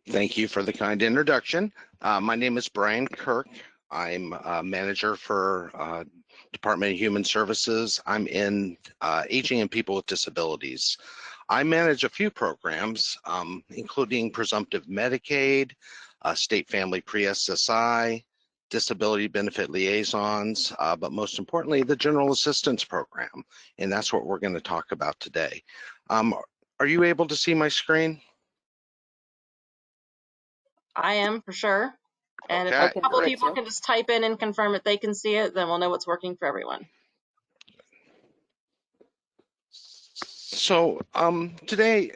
Thank you for the kind introduction. My name is Brian Kirk. I'm manager for Department of Human Services. I'm in Aging and People with Disabilities. I manage a few programs, including presumptive Medicaid, state family pre-SSI, disability benefit liaisons, but most importantly, the General Assistance Program. And that's what we're going to talk about today. Are you able to see my screen? I am for sure. And if Okay. a couple people can just type in and confirm that they can see it, then we'll know what's working for everyone. So today,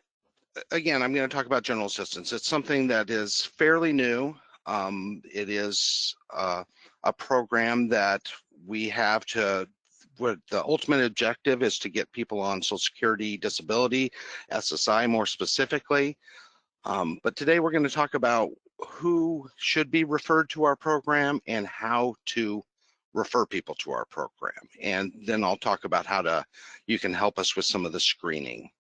again, I'm going to talk about general assistance. It's something that is fairly new. It is a program that we have to, what the ultimate objective is to get people on Social Security, disability, SSI more specifically. But today we're going to talk about who should be referred to our program and how to refer people to our program. And then I'll talk about how you can help us with some of the screening.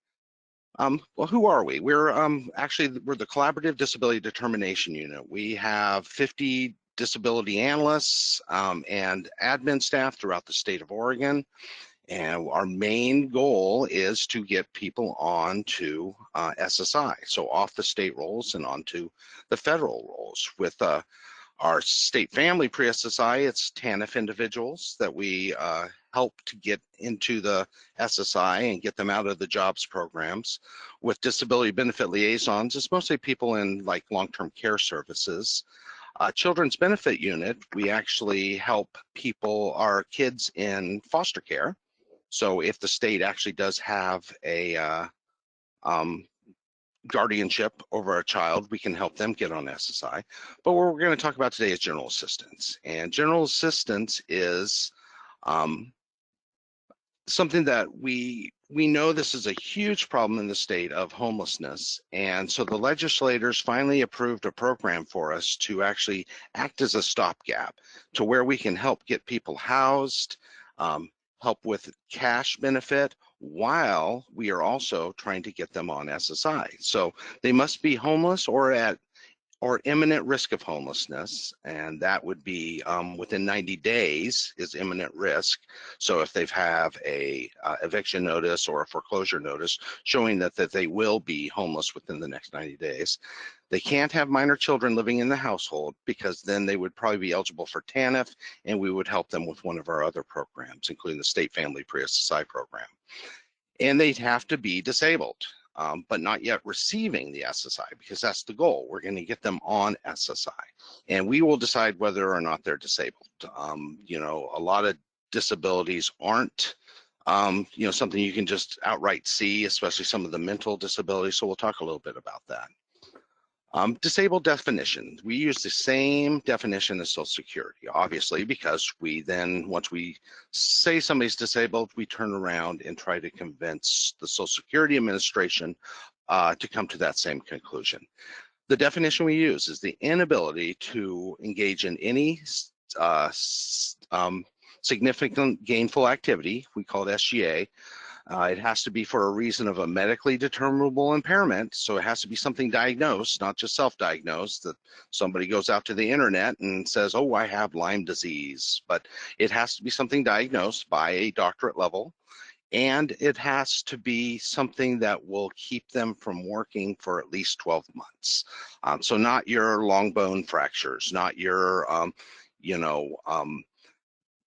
Well, who are we? We're we're the Collaborative Disability Determination Unit. We have 50 disability analysts and admin staff throughout the state of Oregon. And our main goal is to get people onto SSI, so off the state rolls and onto the federal rolls. With our state family pre-SSI, it's TANF individuals that we help to get into the SSI and get them out of the jobs programs. With disability benefit liaisons, it's mostly people in like long-term care services. Children's Benefit Unit, we actually help people, our kids in foster care. So if the state actually does have a guardianship over a child, we can help them get on SSI. But what we're going to talk about today is general assistance. And general assistance is something that we know this is a huge problem in the state of homelessness. And so the legislators finally approved a program for us to actually act as a stopgap to where we can help get people housed, help with cash benefit, while we are also trying to get them on SSI. So they must be homeless or imminent risk of homelessness, and that would be within 90 days is imminent risk. So if they've have a eviction notice or a foreclosure notice showing that they will be homeless within the next 90 days. They can't have minor children living in the household, because then they would probably be eligible for TANF, and we would help them with one of our other programs, including the State Family Pre-SSI program. And they'd have to be disabled. But not yet receiving the SSI, because that's the goal. We're going to get them on SSI, and we will decide whether or not they're disabled. You know, a lot of disabilities aren't, you know, something you can just outright see, especially some of the mental disabilities. So we'll talk a little bit about that. Disabled definition. We use the same definition as Social Security, obviously, because we then, once we say somebody's disabled, we turn around and try to convince the Social Security Administration to come to that same conclusion. The definition we use is the inability to engage in any significant gainful activity. We call it SGA. It has to be for a reason of a medically determinable impairment. So it has to be something diagnosed, not just self-diagnosed, that somebody goes out to the internet and says, oh, I have Lyme disease. But it has to be something diagnosed by a doctorate level. And it has to be something that will keep them from working for at least 12 months. So not your long bone fractures, not your,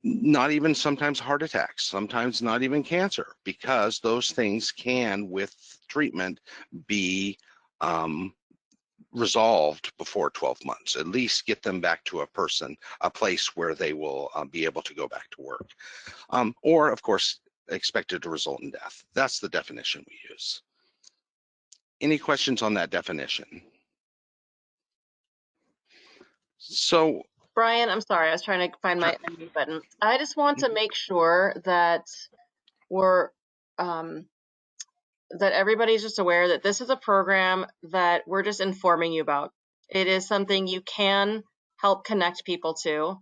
not even sometimes heart attacks, sometimes not even cancer, because those things can, with treatment, be resolved before 12 months, at least get them back to a place where they will be able to go back to work. Or, of course, expected to result in death. That's the definition we use. Any questions on that definition? So, Brian, I'm sorry, I was trying to find my unmute button. I just want to make sure that we're that everybody's just aware that this is a program that we're just informing you about. It is something you can help connect people to.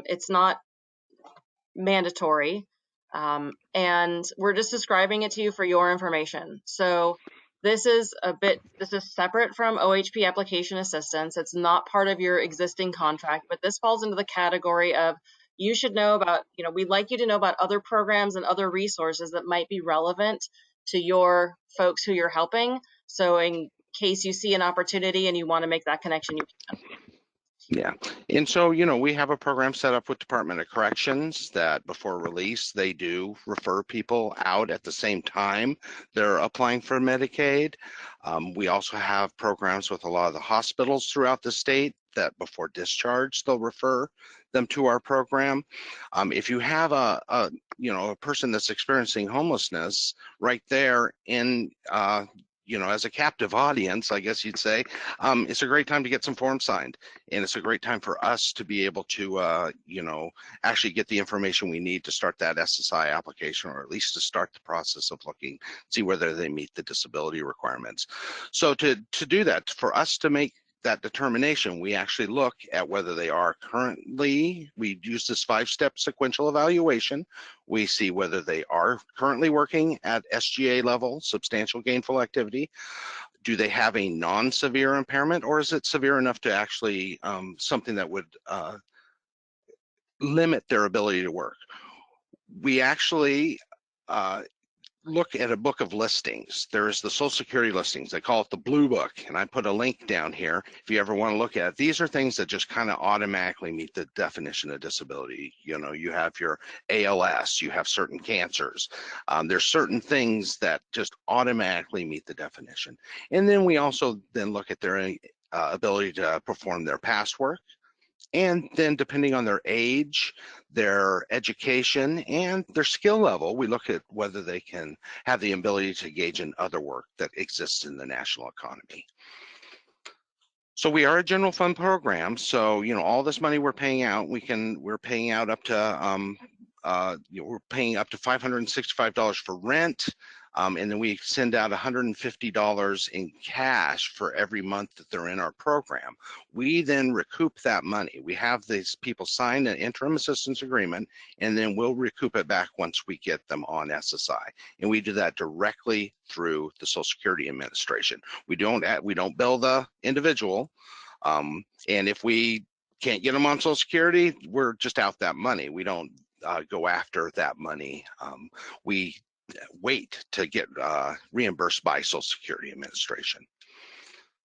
It's not mandatory, and we're just describing it to you for your information. So This is separate from OHP application assistance. It's not part of your existing contract, but this falls into the category of you should know about, we'd like you to know about other programs and other resources that might be relevant to your folks who you're helping. So in case you see an opportunity and you want to make that connection, you can. Yeah, and so, we have a program set up with Department of Corrections that before release, they do refer people out at the same time they're applying for Medicaid. We also have programs with a lot of the hospitals throughout the state that before discharge, they'll refer them to our program. If you have a person that's experiencing homelessness right there in as a captive audience, I guess you'd say, it's a great time to get some forms signed. And it's a great time for us to be able to, actually get the information we need to start that SSI application, or at least to start the process of looking, see whether they meet the disability requirements. So to do that, for us to make that determination, we actually look at whether they are currently, we use this 5-step sequential evaluation. We see whether they are currently working at SGA level, substantial gainful activity. Do they have a non-severe impairment, or is it severe enough to actually something that would limit their ability to work? We actually look at a book of listings. There's the Social Security listings. They call it the Blue Book, and I put a link down here if you ever want to look at it. These are things that just kind of automatically meet the definition of disability. You have your ALS, you have certain cancers. There's certain things that just automatically meet the definition. And then we also then look at their ability to perform their past work. And then depending on their age, their education, and their skill level, we look at whether they can have the ability to engage in other work that exists in the national economy. So we are a general fund program. So, all this money we're paying out, we're paying out up to, we're paying up to $565 for rent. And then we send out $150 in cash for every month that they're in our program. We then recoup that money. We have these people sign an interim assistance agreement, and then we'll recoup it back once we get them on SSI. And we do that directly through the Social Security Administration. We don't bill the individual. And if we can't get them on Social Security, we're just out that money. We don't go after that money. We wait to get reimbursed by Social Security Administration.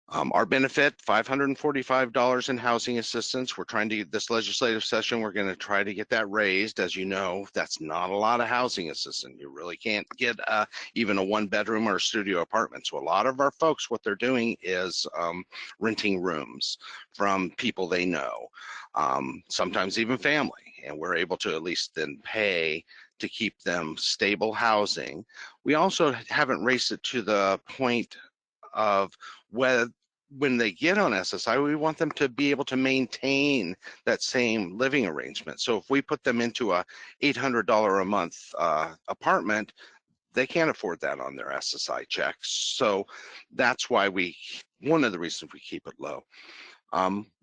Our benefit, $545 in housing assistance. We're trying to get this legislative session, we're going to try to get that raised. As you know, that's not a lot of housing assistance. You really can't get even a 1-bedroom or a studio apartment. So a lot of our folks, what they're doing is renting rooms from people they know, sometimes even family. And we're able to at least then pay to keep them stable housing. We also haven't raised it to the point of when they get on SSI, we want them to be able to maintain that same living arrangement. So if we put them into a $800 a month apartment, they can't afford that on their SSI checks. So that's why one of the reasons we keep it low.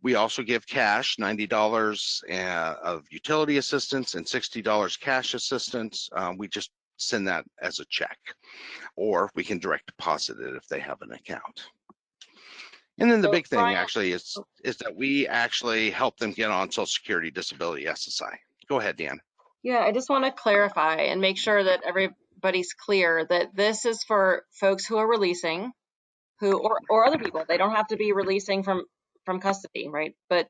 We also give cash, $90 of utility assistance and $60 cash assistance. We just send that as a check, or we can direct deposit it if they have an account. And then the big thing actually is that we actually help them get on Social Security Disability SSI. Go ahead, Dan. Yeah, I just want to clarify and make sure that everybody's clear that this is for folks who are releasing, or other people. They don't have to be releasing from custody, right? But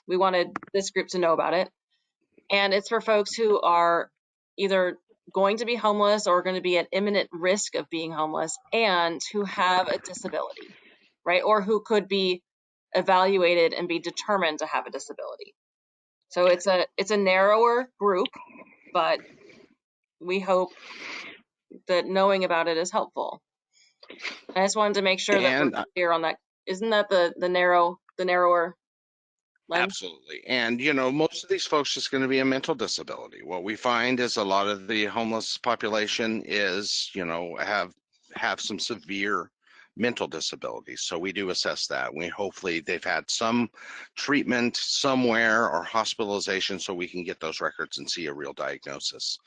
we wanted this group to know about it. And it's for folks who are either going to be homeless or going to be at imminent risk of being homeless and who have a disability, right? Or who could be evaluated and be determined to have a disability. So it's a narrower group, but we hope that knowing about it is helpful. I just wanted to make sure that we're clear on that. Isn't that the narrower lens? Absolutely. And, most of these folks is going to be a mental disability. What we find is a lot of the homeless population is, have some severe mental disabilities. So we do assess that. Hopefully they've had some treatment somewhere or hospitalization so we can get those records and see a real diagnosis.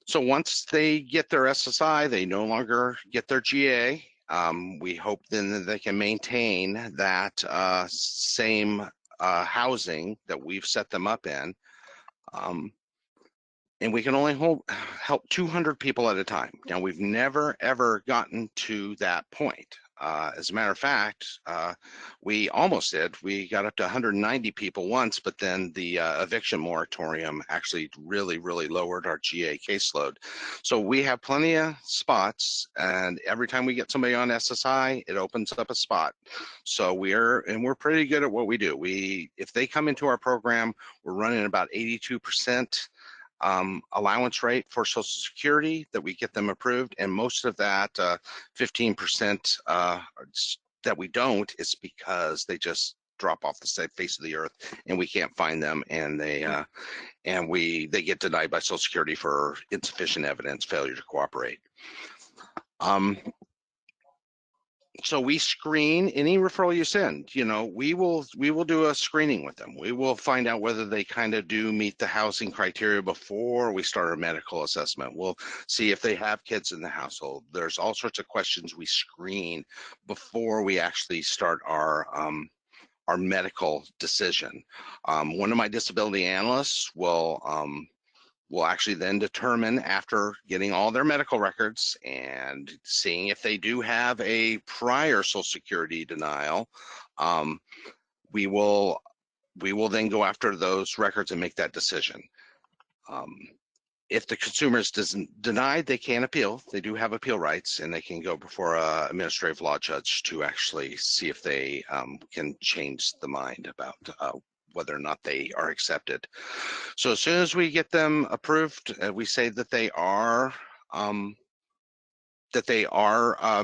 So once they get their SSI, they no longer get their GA. We hope then that they can maintain that same housing that we've set them up in. And we can only help 200 people at a time. Now, we've never, ever gotten to that point. As a matter of fact, we almost did. We got up to 190 people once, but then the eviction moratorium actually really, really lowered our GA caseload. So we have plenty of spots, and every time we get somebody on SSI, it opens up a spot. So we're pretty good at what we do. If they come into our program, we're running about 82% allowance rate for Social Security that we get them approved, and most of that 15% that we don't is because they just drop off the face of the earth and we can't find them, and they get denied by Social Security for insufficient evidence, failure to cooperate. So we screen any referral you send. You know, we will do a screening with them. We will find out whether they kind of do meet the housing criteria before we start our medical assessment. We'll see if they have kids in the household. There's all sorts of questions we screen before we actually start our medical decision. One of my disability analysts will actually then determine, after getting all their medical records and seeing if they do have a prior Social Security denial, we will then go after those records and make that decision. If the consumer is denied, they can appeal. They do have appeal rights, and they can go before an administrative law judge to actually see if they can change the mind about whether or not they are accepted. So as soon as we get them approved, we say that they are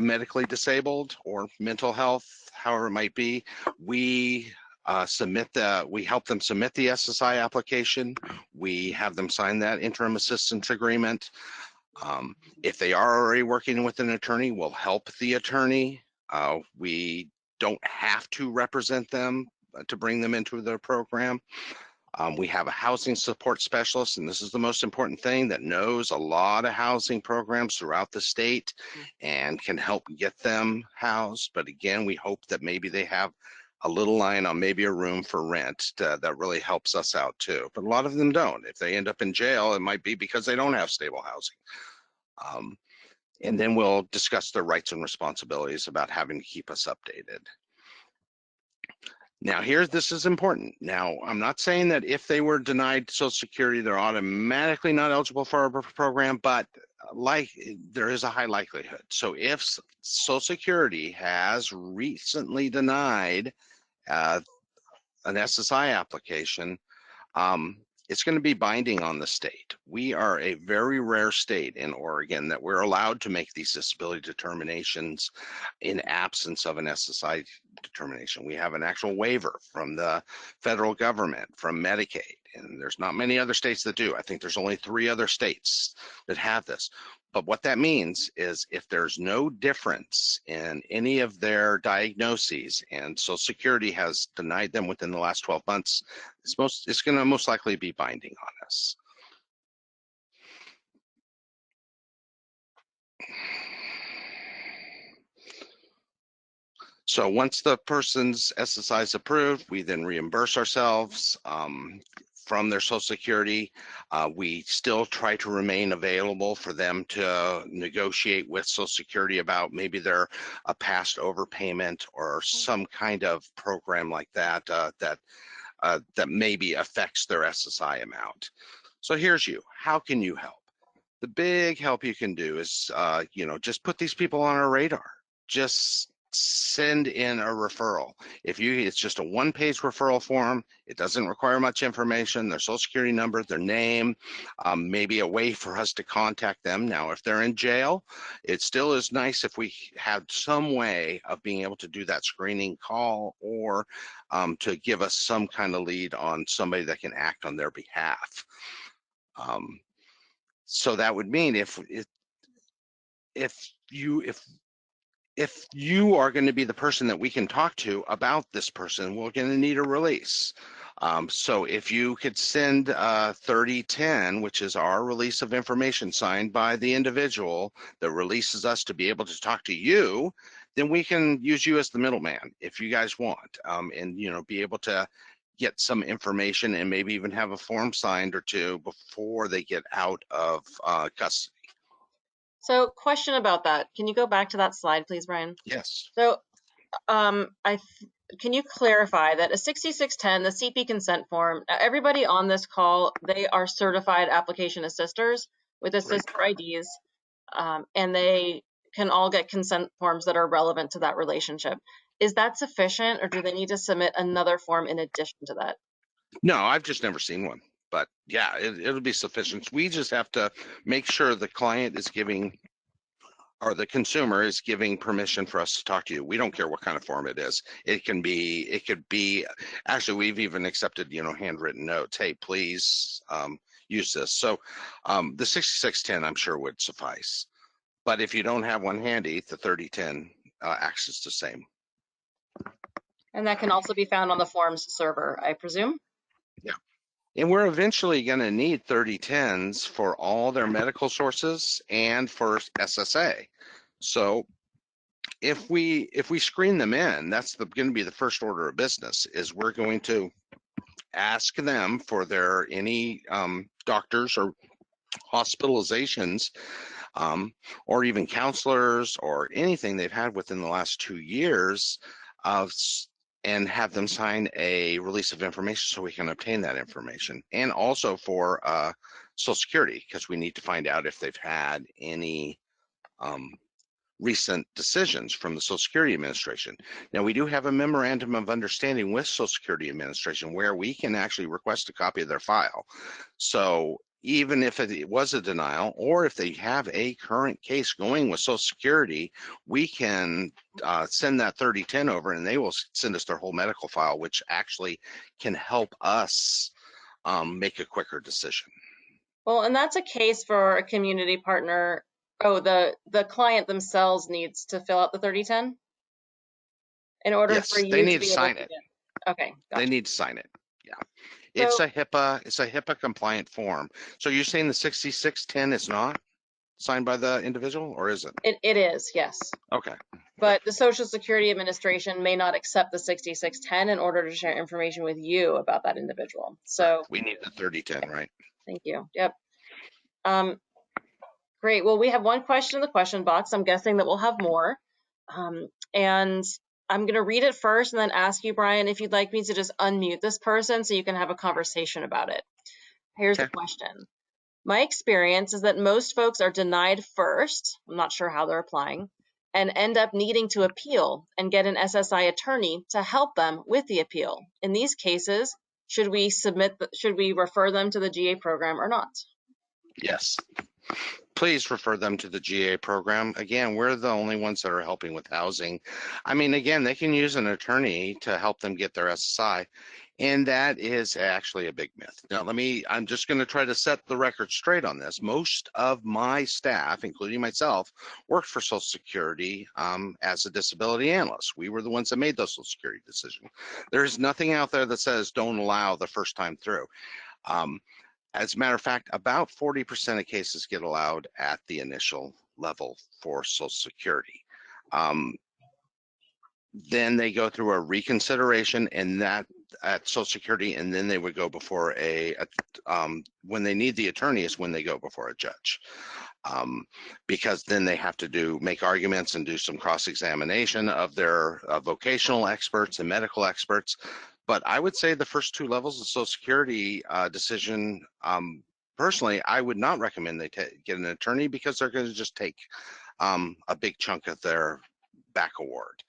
medically disabled or mental health, however it might be. We help them submit the SSI application. We have them sign that interim assistance agreement. If they are already working with an attorney, we'll help the attorney. We don't have to represent them to bring them into their program. We have a housing support specialist, and this is the most important thing, that knows a lot of housing programs throughout the state and can help get them housed. But again, we hope that maybe they have a little line on maybe a room for rent that really helps us out too. But a lot of them don't. If they end up in jail, it might be because they don't have stable housing. And then we'll discuss their rights and responsibilities about having to keep us updated. Now, this is important. Now, I'm not saying that if they were denied Social Security, they're automatically not eligible for our program, but there is a high likelihood. So if Social Security has recently denied an SSI application, it's going to be binding on the state. We are a very rare state in Oregon that we're allowed to make these disability determinations in absence of an SSI determination. We have an actual waiver from the federal government, from Medicaid, and there's not many other states that do. I think there's only 3 other states that have this. But what that means is if there's no difference in any of their diagnoses and Social Security has denied them within the last 12 months, it's going to most likely be binding on us. So once the person's SSI is approved, we then reimburse ourselves from their Social Security. We still try to remain available for them to negotiate with Social Security about maybe they're a past overpayment or some kind of program like that that maybe affects their SSI amount. So here's how can you help? The big help you can do is just put these people on our radar. Just send in a referral. It's just a 1-page referral form. It doesn't require much information, their Social Security number, their name, maybe a way for us to contact them. Now, if they're in jail, it still is nice if we had some way of being able to do that screening call, or to give us some kind of lead on somebody that can act on their behalf. So that would mean if you are going to be the person that we can talk to about this person, we're going to need a release. So if you could send 3010, which is our release of information signed by the individual that releases us to be able to talk to you, then we can use you as the middleman if you guys want, and be able to get some information and maybe even have a form signed or two before they get out of custody. So question about that. Can you go back to that slide, please, Brian? Yes. So can you clarify that a 6610, the CP consent form, everybody on this call, they are certified application assisters with assister IDs, and they can all get consent forms that are relevant to that relationship. Is that sufficient, or do they need to submit another form in addition to that? No, I've just never seen one, but yeah, it'll be sufficient. We just have to make sure the client is giving, or the consumer is giving permission for us to talk to you. We don't care what kind of form it is. It could be, actually, we've even accepted, handwritten notes. Hey, please use this. So the 6610, I'm sure, would suffice. But if you don't have one handy, the 3010 acts as the same. And that can also be found on the forms server, I presume? Yeah. And we're eventually going to need 3010s for all their medical sources and for SSA. So if we screen them in, that's going to be the first order of business, is we're going to ask them for their any doctors or hospitalizations, or even counselors or anything they've had within the last 2 years, and have them sign a release of information so we can obtain that information. And also for Social Security, because we need to find out if they've had any recent decisions from the Social Security Administration. Now, we do have a memorandum of understanding with Social Security Administration where we can actually request a copy of their file. So even if it was a denial, or if they have a current case going with Social Security, we can send that 3010 over and they will send us their whole medical file, which actually can help us make a quicker decision. Well, and that's a case for a community partner. Oh, the client themselves needs to fill out the 3010 in order for Yes, they you to need to be able sign to it. get. Okay, They gotcha. need to sign it. Yeah. So It's a HIPAA compliant form. So you're saying the 6610 is not signed by the individual, or is it? it is, yes. Okay. But the Social Security Administration may not accept the 6610 in order to share information with you about that individual. So We need the 3010, right? thank you. Yep. Great. Well, we have one question in the question box. I'm guessing that we'll have more. And I'm going to read it first and then ask you, Brian, if you'd like me to just unmute this person so you can have a conversation about it. Here's the Okay. question. My experience is that most folks are denied first, I'm not sure how they're applying, and end up needing to appeal and get an SSI attorney to help them with the appeal. In these cases, should we refer them to the GA program or not? Yes. Please refer them to the GA program. Again, we're the only ones that are helping with housing. I mean, again, they can use an attorney to help them get their SSI, and that is actually a big myth. Now, I'm just going to try to set the record straight on this. Most of my staff, including myself, worked for Social Security as a disability analyst. We were the ones that made those Social Security decisions. There's nothing out there that says don't allow the first time through. As a matter of fact, about 40% of cases get allowed at the initial level for Social Security. Then they go through a reconsideration, and that at Social Security, and then they would go before when they need the attorney is when they go before a judge. Because then they have to make arguments and do some cross-examination of their vocational experts and medical experts. But I would say the first two levels of Social Security decision, personally, I would not recommend they get an attorney, because they're going to just take a big chunk of their back award.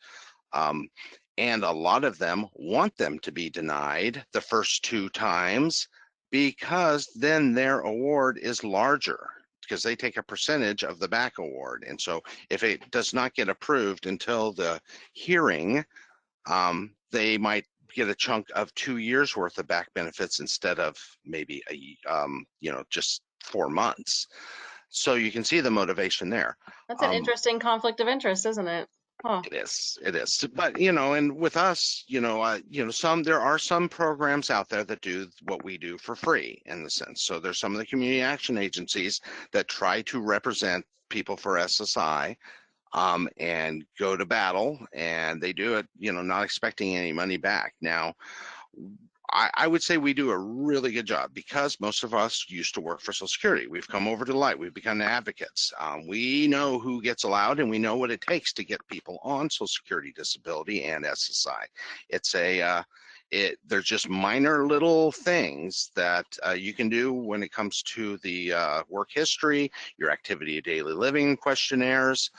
And a lot of them want them to be denied the first two times, because then their award is larger, because they take a percentage of the back award. And so if it does not get approved until the hearing, they might get a chunk of 2 years worth of back benefits instead of maybe just 4 months. So you can see the motivation there. That's an interesting conflict of interest, isn't it? Huh. It is. But, you know, and with us, there are some programs out there that do what we do for free in the sense. So there's some of the community action agencies that try to represent people for SSI, and go to battle, and they do it, not expecting any money back. Now, I would say we do a really good job because most of us used to work for Social Security. We've come over to light. We've become advocates. We know who gets allowed, and we know what it takes to get people on Social Security disability and SSI. It's there's just minor little things that you can do when it comes to the work history, your activity of daily living questionnaires,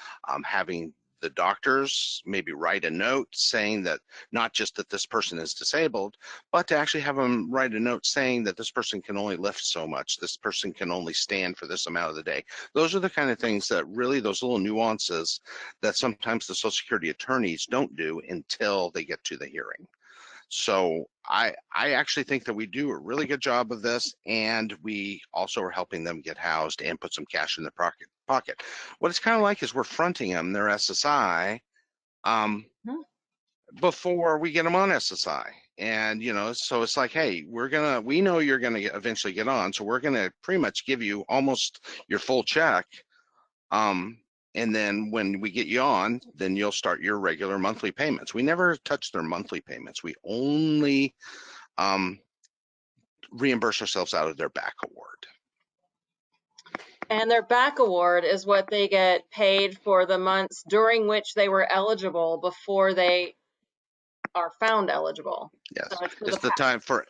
having the doctors maybe write a note saying that not just that this person is disabled, but to actually have them write a note saying that this person can only lift so much, this person can only stand for this amount of the day. Those are the kind of things that really, those little nuances that sometimes the Social Security attorneys don't do until they get to the hearing. So I actually think that we do a really good job of this, and we also are helping them get housed and put some cash in their pocket. What it's kind of like is we're fronting them their SSI before we get them on SSI. And, so it's like, hey, we know you're going to eventually get on, so we're going to pretty much give you almost your full check. And then when we get you on, then you'll start your regular monthly payments. We never touch their monthly payments. We only reimburse ourselves out of their back award. And their back award is what they get paid for the months during which they were eligible before they are found eligible. Yes, So it's the time for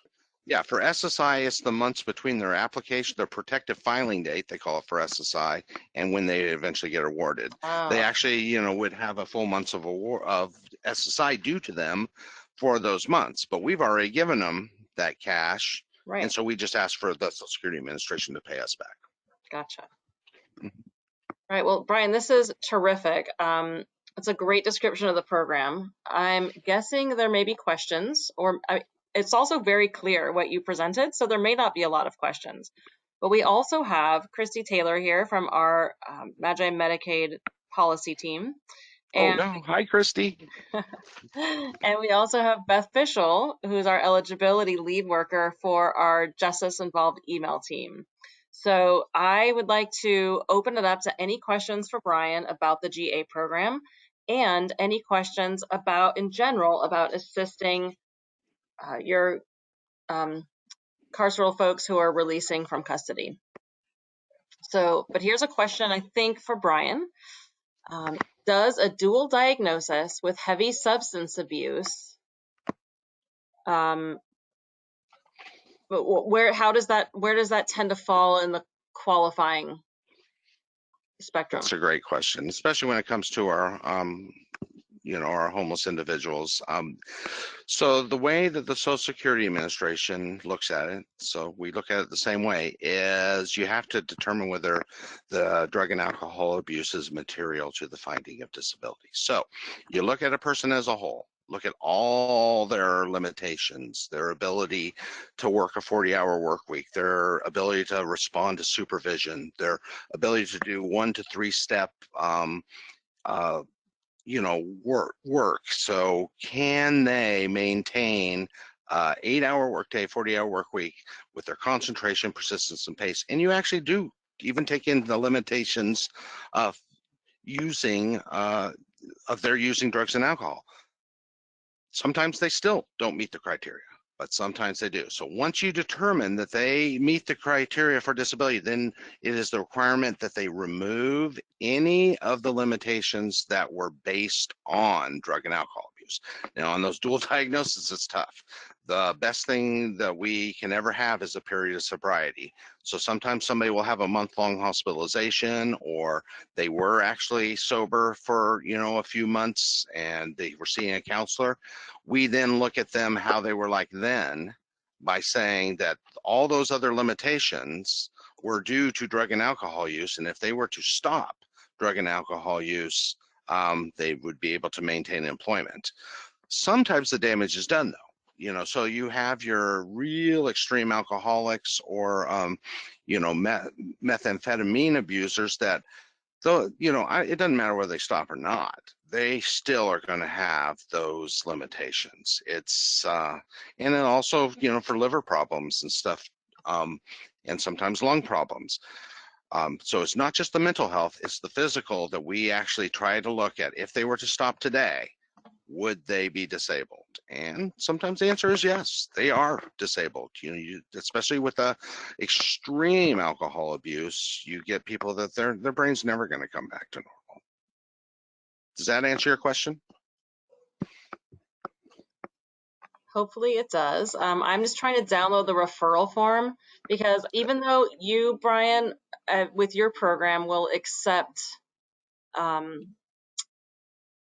SSI, it's the months between their application, their protective filing date, they call it for SSI, and when they eventually get awarded. They actually, would have a full months of SSI due to them for those months, but we've already given them that cash. Right. And so we just asked for the Social Security Administration to pay us back. Gotcha. Right. Well, Brian, this is terrific. It's a great description of the program. I'm guessing there may be questions, it's also very clear what you presented, so there may not be a lot of questions. But we also have Christy Taylor here from our Magi Medicaid policy team. And, hi, Christy. And we also have Beth Fishel, who's our eligibility lead worker for our Justice Involved email team. So I would like to open it up to any questions for Brian about the GA program and any questions in general about assisting your carceral folks who are releasing from custody. But here's a question, I think, for Brian. Does a dual diagnosis with heavy substance abuse, but where does that tend to fall in the qualifying spectrum? That's a great question, especially when it comes to our our homeless individuals. So the way that the Social Security Administration looks at it, so we look at it the same way, is you have to determine whether the drug and alcohol abuse is material to the finding of disability. So you look at a person as a whole, look at all their limitations, their ability to work a 40-hour work week, their ability to respond to supervision, their ability to do 1 to 3 step work. So can they maintain 8-hour workday, 40-hour work week with their concentration, persistence, and pace? And you actually do even take in the limitations of their using drugs and alcohol. Sometimes they still don't meet the criteria, but sometimes they do. So once you determine that they meet the criteria for disability, then it is the requirement that they remove any of the limitations that were based on drug and alcohol abuse. Now, on those dual diagnoses, it's tough. The best thing that we can ever have is a period of sobriety. So sometimes somebody will have a month-long hospitalization, or they were actually sober for, a few months and they were seeing a counselor. We then look at them, how they were like then, by saying that all those other limitations were due to drug and alcohol use. And if they were to stop drug and alcohol use, they would be able to maintain employment. Sometimes the damage is done, though. So you have your real extreme alcoholics or, methamphetamine abusers that, though, it doesn't matter whether they stop or not. they still are going to have those limitations. It's and then also, for liver problems and stuff, and sometimes lung problems. So it's not just the mental health, it's the physical that we actually try to look at. If they were to stop today, would they be disabled? And sometimes the answer is yes, they are disabled. Especially with the extreme alcohol abuse, you get people that their brain's never going to come back to normal. Does that answer your question? Hopefully it does. I'm just trying to download the referral form because even though you, Brian, with your program will accept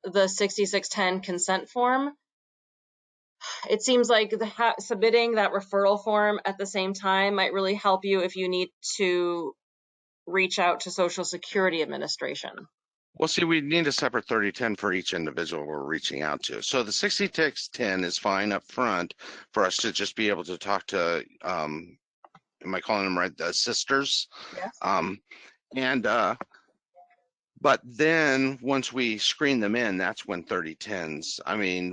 the 6610 consent form, it seems like submitting that referral form at the same time might really help you if you need to reach out to Social Security Administration. Well, see, we need a separate 3010 for each individual we're reaching out to. So the 6610 is fine up front for us to just be able to talk to, am I calling them right, the sisters? Yes. But then once we screen them in, that's when 3010s,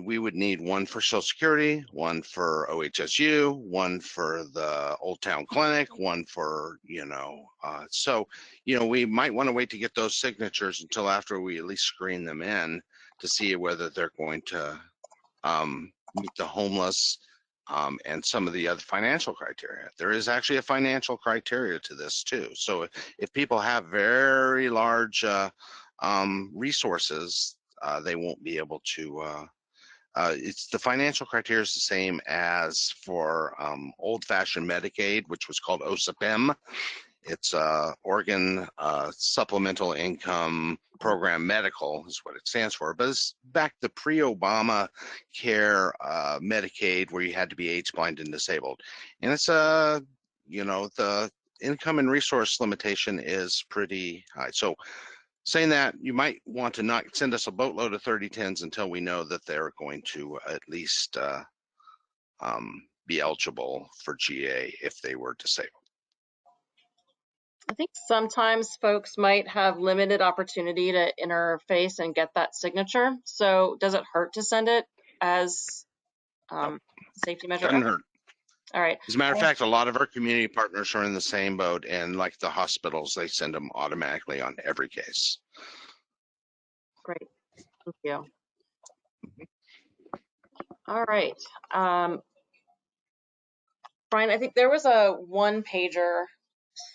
we would need one for Social Security, one for OHSU, one for the Old Town Clinic, one for, so, we might want to wait to get those signatures until after we at least screen them in to see whether they're going to meet the homeless and some of the other financial criteria. There is actually a financial criteria to this too. So if people have very large resources, they won't be able to, it's the financial criteria is the same as for old-fashioned Medicaid, which was called OSAPM. It's Oregon Supplemental Income Program Medical is what it stands for, but it's back to pre-Obama care Medicaid where you had to be age blind and disabled. And it's the income and resource limitation is pretty high. So saying that, you might want to not send us a boatload of 3010s until we know that they're going to at least be eligible for GA if they were disabled. I think sometimes folks might have limited opportunity to interface and get that signature. So does it hurt to send it as safety measure? Doesn't hurt. All right. As a matter of fact, a lot of our community partners are in the same boat, and like the hospitals, they send them automatically on every case. Great. Thank you. All right. Brian, I think there was a one-pager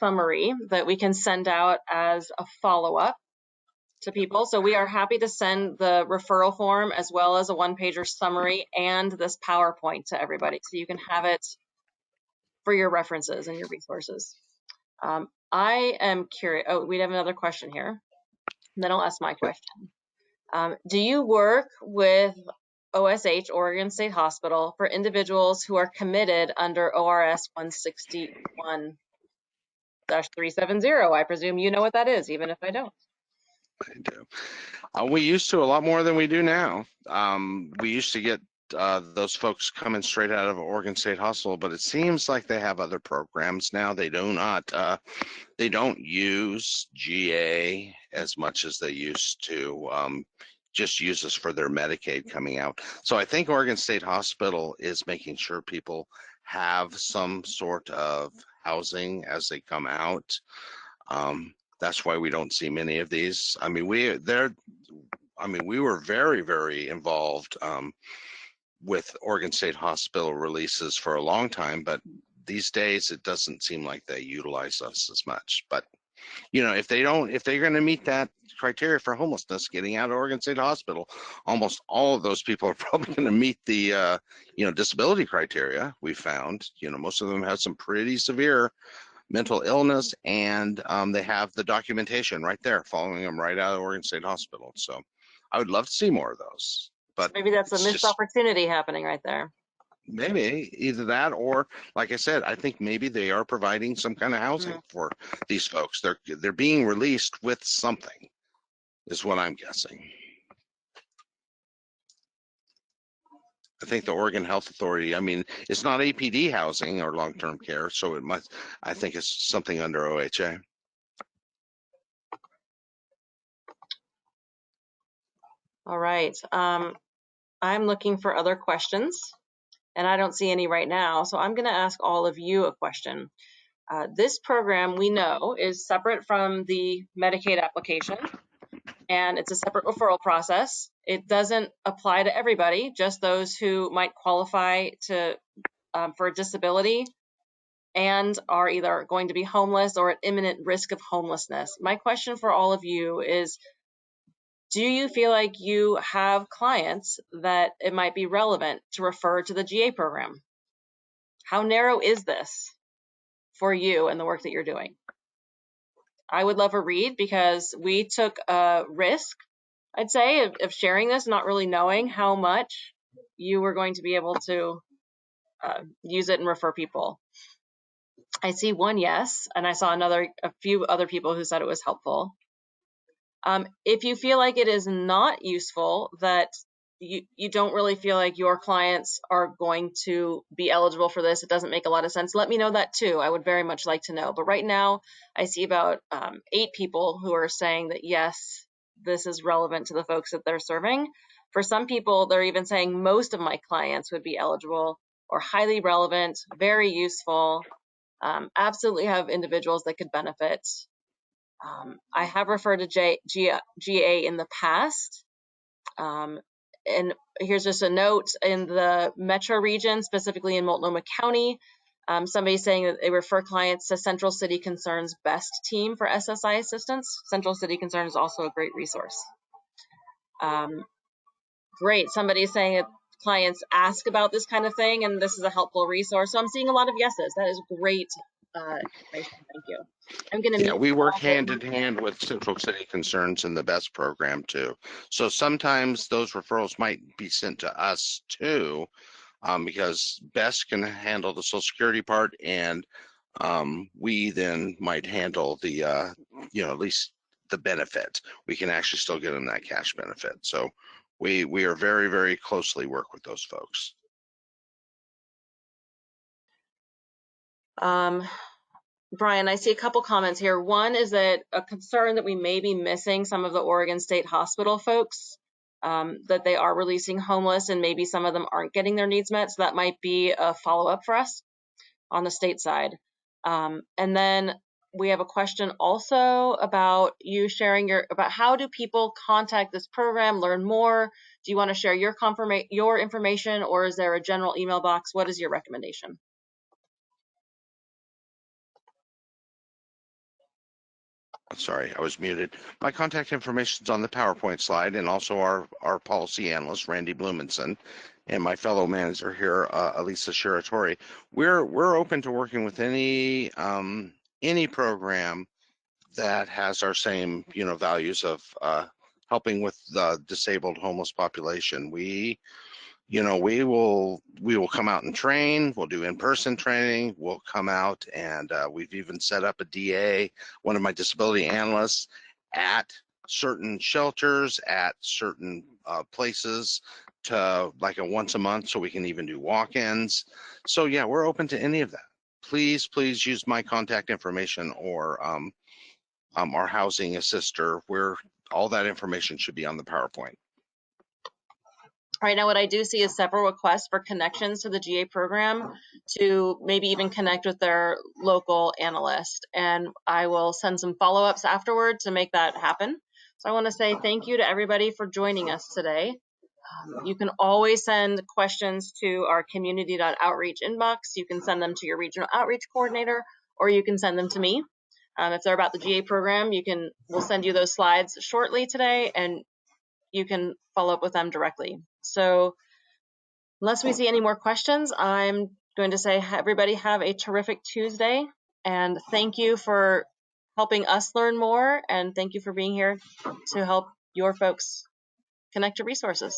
summary that we can send out as a follow-up to people. So we are happy to send the referral form as well as a one-pager summary and this PowerPoint to everybody. So you can have it for your references and your resources. I am curious. Oh, we have another question here. And then I'll ask my question. Do you work with OSH, Oregon State Hospital, for individuals who are committed under ORS 161-370? I presume you know what that is, even if I don't. I do. We used to a lot more than we do now. We used to get those folks coming straight out of Oregon State Hospital, but it seems like they have other programs now. They don't use GA as much as they used to. Just use us for their Medicaid coming out. So I think Oregon State Hospital is making sure people have some sort of housing as they come out. That's why we don't see many of these. We were very, very involved with Oregon State Hospital releases for a long time, but these days it doesn't seem like they utilize us as much. But if they're going to meet that criteria for homelessness, getting out of Oregon State Hospital, almost all of those people are probably going to meet the disability criteria we found. Most of them have some pretty severe mental illness, and they have the documentation right there following them right out of Oregon State Hospital. So I would love to see more of those. But maybe that's a missed opportunity happening right there. Maybe either that, or like I said, I think maybe they are providing some kind of housing for these folks. They're being released with something, is what I'm guessing. I think the Oregon Health Authority, it's not APD housing or long-term care, so I think it's something under OHA. All right. I'm looking for other questions, and I don't see any right now. So I'm going to ask all of you a question. This program, we know, is separate from the Medicaid application, and it's a separate referral process. It doesn't apply to everybody, just those who might qualify to for a disability and are either going to be homeless or at imminent risk of homelessness. My question for all of you is, do you feel like you have clients that it might be relevant to refer to the GA program? How narrow is this for you and the work that you're doing? I would love a read because we took a risk, I'd say, of sharing this, not really knowing how much you were going to be able to use it and refer people. I see one yes, and I saw a few other people who said it was helpful. If you feel like it is not useful, that you don't really feel like your clients are going to be eligible for this, it doesn't make a lot of sense, let me know that too. I would very much like to know. But right now, I see about 8 people who are saying that yes, this is relevant to the folks that they're serving. For some people, they're even saying most of my clients would be eligible or highly relevant, very useful, absolutely have individuals that could benefit. I have referred to GA in the past. And here's just a note in the metro region, specifically in Multnomah County. Somebody's saying that they refer clients to Central City Concerns BEST team for SSI assistance. Central City Concern is also a great resource. Great. Somebody's saying that clients ask about this kind of thing, and this is a helpful resource. So I'm seeing a lot of yeses. That is great information. Thank you. I'm going to Yeah, mute. we work hand in hand with Central City Concerns in the BEST program too. So sometimes those referrals might be sent to us too, because BEST can handle the Social Security part, and we then might handle the, at least the benefit. We can actually still get them that cash benefit. So we are very, very closely work with those folks. Brian, I see a couple comments here. One is that a concern that we may be missing some of the Oregon State Hospital folks, that they are releasing homeless and maybe some of them aren't getting their needs met. So that might be a follow-up for us on the state side. And then we have a question also about you sharing about how do people contact this program, learn more? Do you want to share your information, or is there a general email box? What is your recommendation? Sorry, I was muted. My contact information is on the PowerPoint slide, and also our policy analyst, Randy Blumenson, and my fellow manager here, Elisa Shiratori. We're open to working with any program that has our same values of helping with the disabled homeless population. We will come out and train. We'll do in-person training. We'll come out, and we've even set up a DA, one of my disability analysts, at certain shelters, at certain places, to like a once a month, so we can even do walk-ins. So yeah, we're open to any of that. Please use my contact information, or our housing assister, where all that information should be on the PowerPoint. Right now, what I do see is several requests for connections to the GA program to maybe even connect with their local analyst. And I will send some follow-ups afterward to make that happen. So I want to say thank you to everybody for joining us today. You can always send questions to our community.outreach inbox. You can send them to your regional outreach coordinator, or you can send them to me. If they're about the GA program, we'll send you those slides shortly today, and you can follow up with them directly. So unless we see any more questions, I'm going to say everybody have a terrific Tuesday, and thank you for helping us learn more, and thank you for being here to help your folks connect to resources.